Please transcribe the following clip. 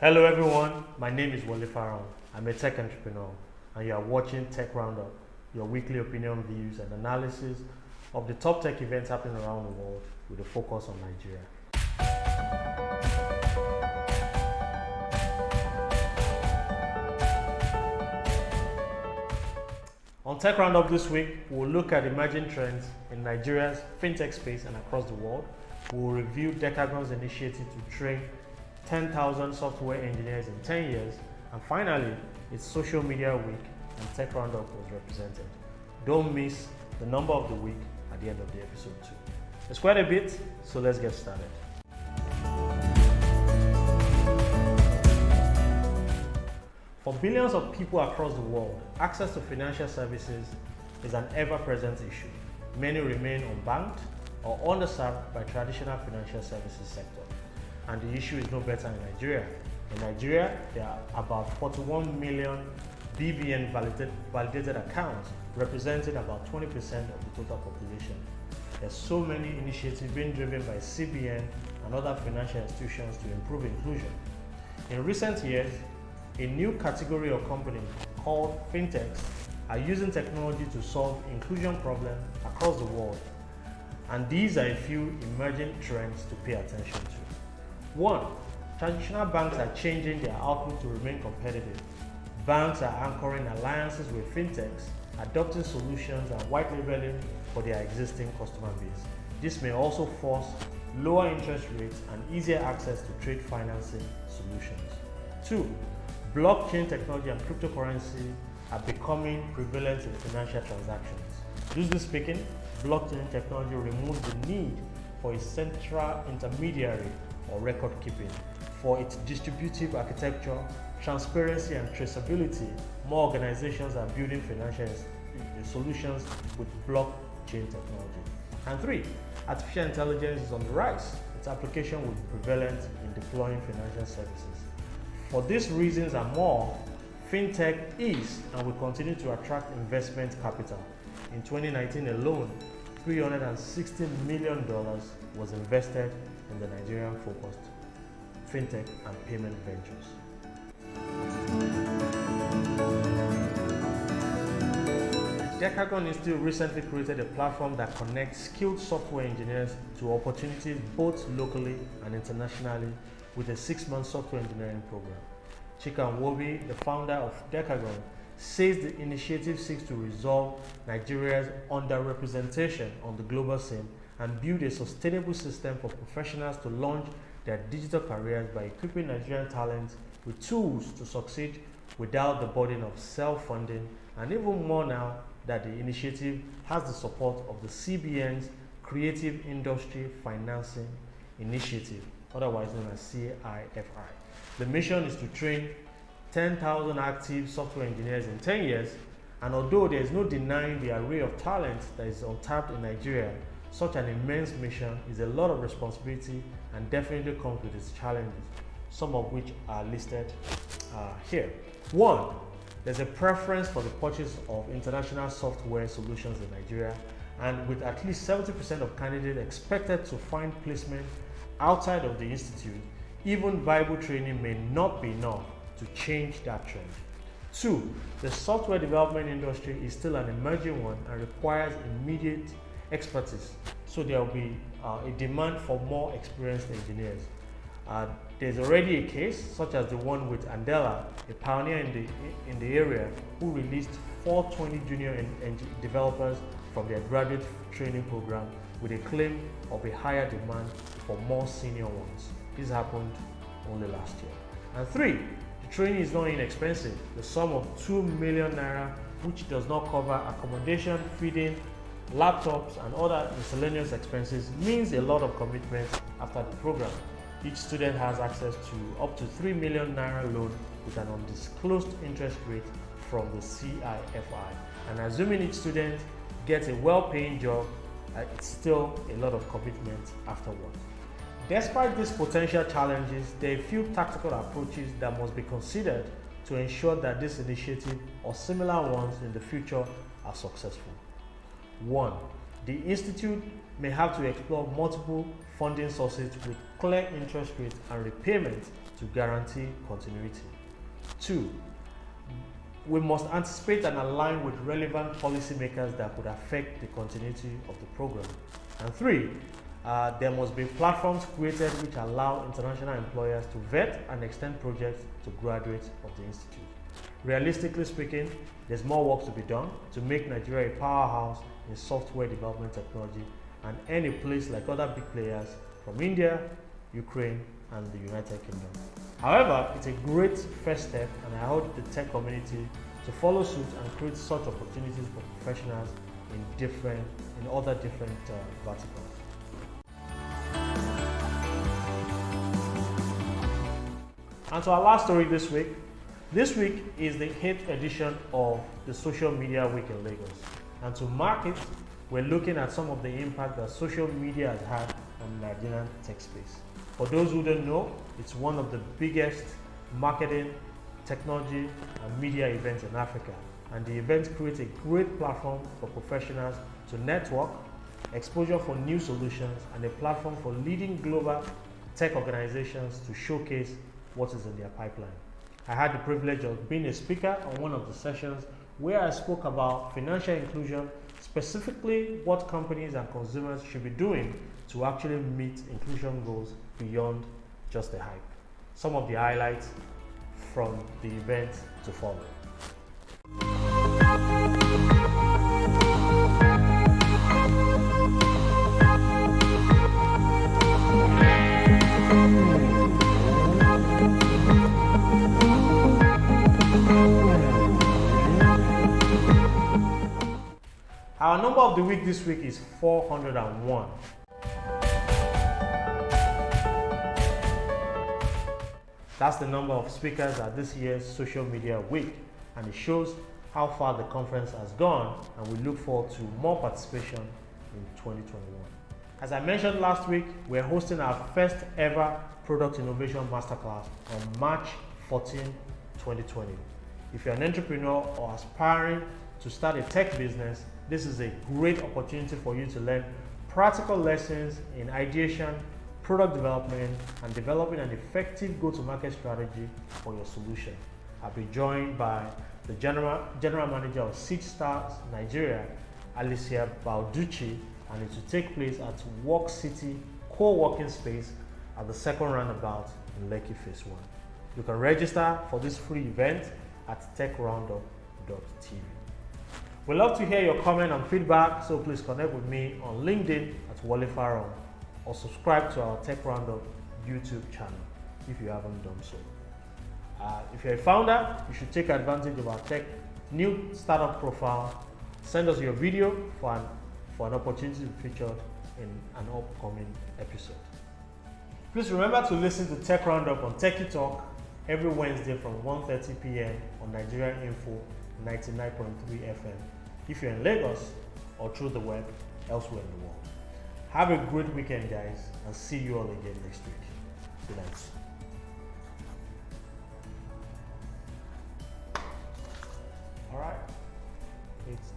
Hello everyone, my name is Wale Farron. I'm a tech entrepreneur and you are watching Tech Roundup, your weekly opinion, views and analysis of the top tech events happening around the world with a focus on Nigeria. On Tech Roundup this week, we'll look at emerging trends in Nigeria's fintech space and across the world. We'll review Decagon's initiative to train 10,000 software engineers in 10 years, and finally, it's social media week and Tech Roundup was represented. Don't miss the number of the week at the end of the episode too. It's quite a bit, so let's get started. For billions of people across the world, access to financial services is an ever-present issue. Many remain unbanked or underserved by traditional financial services sector. And the issue is no better in Nigeria. In Nigeria, there are about 41 million BVN validated accounts, representing about 20% of the total population. There's so many initiatives being driven by CBN and other financial institutions to improve inclusion. In recent years, a new category of companies called fintechs are using technology to solve inclusion problems across the world. And these are a few emerging trends to pay attention to. 1. Traditional banks are changing their outlook to remain competitive. Banks are anchoring alliances with fintechs, adopting solutions and white labeling for their existing customer base. This may also force lower interest rates and easier access to trade financing solutions. 2. Blockchain technology and cryptocurrency are becoming prevalent in financial transactions. Loosely speaking, blockchain technology removes the need for a central intermediary or record keeping. For its distributive architecture, transparency and traceability, more organizations are building financial solutions with blockchain technology. And 3, artificial intelligence is on the rise. Its application will be prevalent in deploying financial services. For these reasons and more, fintech is and will continue to attract investment capital. In 2019 alone, $360 million was invested in the Nigerian-focused fintech and payment ventures. The Decagon Institute recently created a platform that connects skilled software engineers to opportunities both locally and internationally with a 6-month software engineering program. Chika Nwobi, the founder of Decagon, says the initiative seeks to resolve Nigeria's underrepresentation on the global scene and build a sustainable system for professionals to launch their digital careers by equipping Nigerian talent with tools to succeed without the burden of self-funding, and even more now that the initiative has the support of the CBN's Creative Industry Financing Initiative, otherwise known as CIFI. The mission is to train 10,000 active software engineers in 10 years, and although there is no denying the array of talent that is untapped in Nigeria, such an immense mission is a lot of responsibility and definitely comes with its challenges, some of which are listed here. 1. There's a preference for the purchase of international software solutions in Nigeria, and with at least 70% of candidates expected to find placement outside of the institute, even viable training may not be enough to change that trend. 2. The software development industry is still an emerging one and requires immediate expertise, so there will be a demand for more experienced engineers. There's already a case, such as the one with Andela, a pioneer in the area, who released 420 junior developers from their graduate training program with a claim of a higher demand for more senior ones. This happened only last year. And 3, the training is not inexpensive. The sum of 2 million naira, which does not cover accommodation, feeding, laptops and other miscellaneous expenses, means a lot of commitment after the program. Each student has access to up to 3 million naira loan with an undisclosed interest rate from the CIFI. And assuming each student gets a well-paying job, it's still a lot of commitment afterwards. Despite these potential challenges, there are a few tactical approaches that must be considered to ensure that this initiative or similar ones in the future are successful. 1. The institute may have to explore multiple funding sources with clear interest rates and repayment to guarantee continuity. 2. We must anticipate and align with relevant policymakers that could affect the continuity of the program. And 3, there must be platforms created which allow international employers to vet and extend projects to graduates of the institute. Realistically speaking, there's more work to be done to make Nigeria a powerhouse in software development technology and earn a place like other big players from India, Ukraine, and the United Kingdom. However, it's a great first step, and I urge the tech community to follow suit and create such opportunities for professionals in other different verticals. And so our last story this week. This week is the 8th edition of the Social Media Week in Lagos. And to mark it, we're looking at some of the impact that social media has had on the Nigerian tech space. For those who don't know, it's one of the biggest marketing, technology, and media events in Africa. And the event creates a great platform for professionals to network, exposure for new solutions, and a platform for leading global tech organizations to showcase what is in their pipeline. I had the privilege of being a speaker on one of the sessions where I spoke about financial inclusion, specifically what companies and consumers should be doing to actually meet inclusion goals beyond just the hype. Some of the highlights from the event to follow. Our number of the week this week is 401. That's the number of speakers at this year's Social Media Week, and it shows how far the conference has gone, and we look forward to more participation in 2021. As I mentioned last week, we're hosting our first ever Product Innovation Masterclass on March 14, 2020. If you're an entrepreneur or aspiring to start a tech business, this is a great opportunity for you to learn practical lessons in ideation, product development, and developing an effective go-to-market strategy for your solution. I'll be joined by the General Manager of Seed Stars Nigeria, Alicia Balducci, and it will take place at Work City co-working space at the second roundabout in Lekki Phase 1. You can register for this free event at TechRoundUp.tv. We'd love to hear your comment and feedback, so please connect with me on LinkedIn at Wale Faron, or subscribe to our Tech Roundup YouTube channel if you haven't done so. If you're a founder, you should take advantage of our new startup profile. Send us your video for an opportunity to be featured in an upcoming episode. Please remember to listen to Tech Roundup on Techie Talk every Wednesday from 1:30 p.m. on Nigerian Info 99.3 FM if you're in Lagos, or through the web elsewhere in the world. Have a great weekend, guys, and see you all again next week. Good night. All right, it's